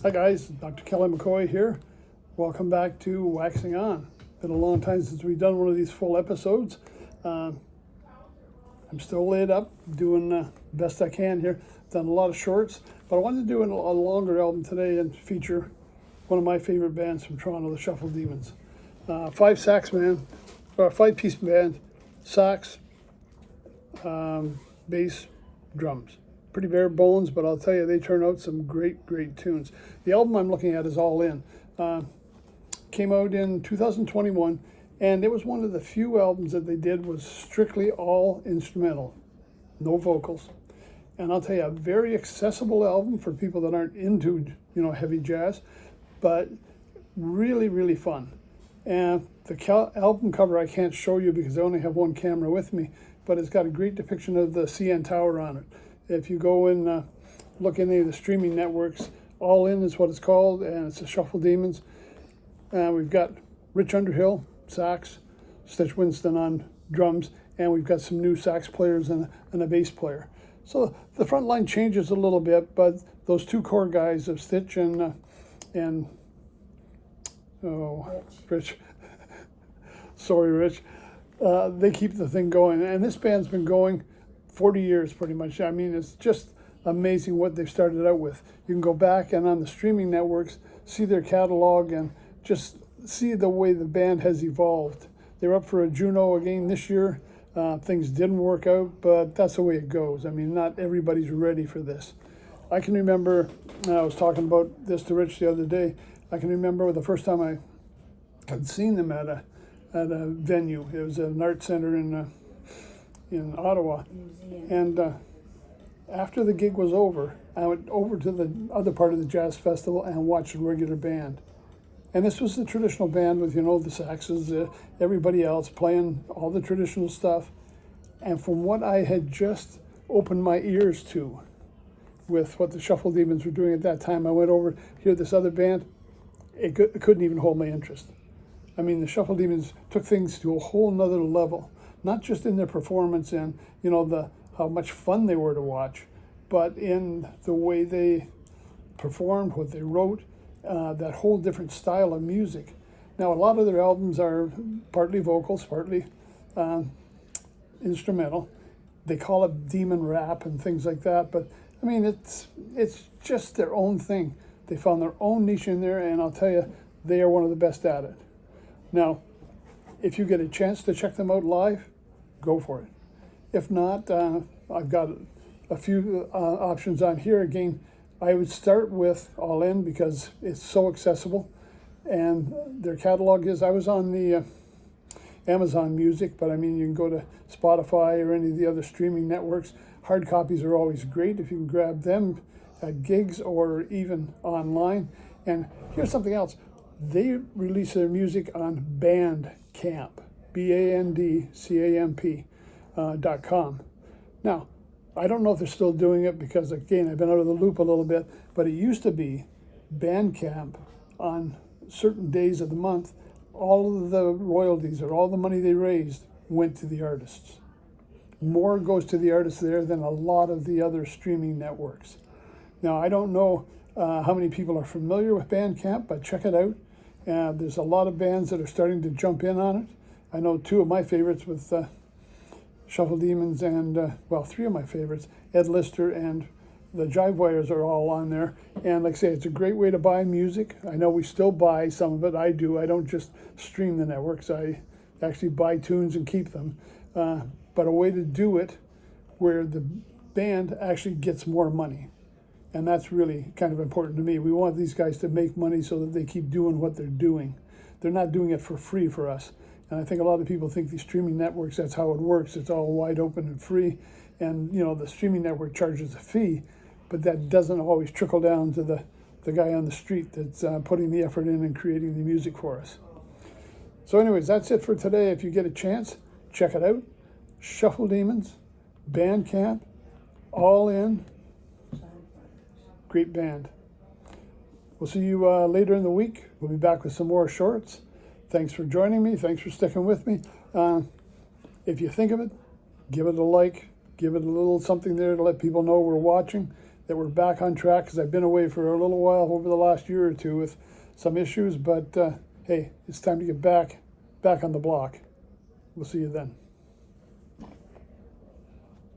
Hi guys, Dr. Kelly McCoy here. Welcome back to Waxing On. Been a long time since we've done one of these full episodes. I'm still laid up, doing the best I can here. Done a lot of shorts, but I wanted to do a longer album today and feature one of my favorite bands from Toronto, the Shuffle Demons. Five-piece band, sax, bass, drums. Pretty bare bones, but I'll tell you, they turn out some great tunes. The album I'm looking at is All In. Came out in 2021, and it was one of the few albums that they did was strictly all instrumental, no vocals. And I'll tell you, a very accessible album for people that aren't into, heavy jazz, but really fun. And the album cover I can't show you because I only have one camera with me, but it's got a great depiction of the CN Tower on it. If you go and look in any of the streaming networks, All In is what it's called, and it's the Shuffle Demons. We've got Rich Underhill, sax, Stitch Winston on drums, and we've got some new sax players and a bass player. So the front line changes a little bit, but those two core guys of Stitch and Rich. Sorry, Rich. They keep the thing going, and this band's been going 40 years pretty much. I mean, it's just amazing what they've started out with. You can go back and on the streaming networks, see their catalog and just see the way the band has evolved. They're up for a Juno again this year. Things didn't work out, but that's the way it goes. I mean, not everybody's ready for this. I can remember, I was talking about this to Rich the other day, I can remember the first time I had seen them at a venue. It was an art center in Ottawa. And after the gig was over, I went over to the other part of the jazz festival and watched a regular band. And this was the traditional band with, the saxes, everybody else playing all the traditional stuff. And from what I had just opened my ears to with what the Shuffle Demons were doing at that time, I went over to hear this other band. It couldn't even hold my interest. I mean, the Shuffle Demons took things to a whole nother level, not just in their performance and, how much fun they were to watch, but in the way they performed, what they wrote, that whole different style of music. Now, a lot of their albums are partly vocals, partly instrumental. They call it demon rap and things like that, but I mean, it's just their own thing. They found their own niche in there, and I'll tell you, they are one of the best at it. Now, if you get a chance to check them out live, go for it. If not, I've got a few options on here. Again, I would start with All In because it's so accessible. And their catalog is, I was on the Amazon Music, but I mean, you can go to Spotify or any of the other streaming networks. Hard copies are always great if you can grab them at gigs or even online. And here's something else. They release their music on Bandcamp, BANDCAMP.com. Now, I don't know if they're still doing it because, again, I've been out of the loop a little bit, but it used to be Bandcamp on certain days of the month, all of the royalties or all the money they raised went to the artists. More goes to the artists there than a lot of the other streaming networks. Now, I don't know how many people are familiar with Bandcamp, but check it out. There's a lot of bands that are starting to jump in on it. I know two of my favorites with Shuffle Demons and, three of my favorites, Ed Lister and the Jive Wires are all on there. And like I say, it's a great way to buy music. I know we still buy some of it. I do. I don't just stream the networks. I actually buy tunes and keep them. But a way to do it where the band actually gets more money. And that's really kind of important to me. We want these guys to make money so that they keep doing what they're doing. They're not doing it for free for us. And I think a lot of people think these streaming networks, that's how it works. It's all wide open and free. And, the streaming network charges a fee, but that doesn't always trickle down to the guy on the street that's putting the effort in and creating the music for us. So anyways, that's it for today. If you get a chance, check it out. Shuffle Demons, Bandcamp, All In. Great band. We'll see you later in the week. We'll be back with some more shorts. Thanks for joining me. Thanks for sticking with me. If you think of it, give it a like. Give it a little something there to let people know we're watching. that we're back on track, because I've been away for a little while over the last year or two with some issues, but hey, it's time to get back on the block. We'll see you then.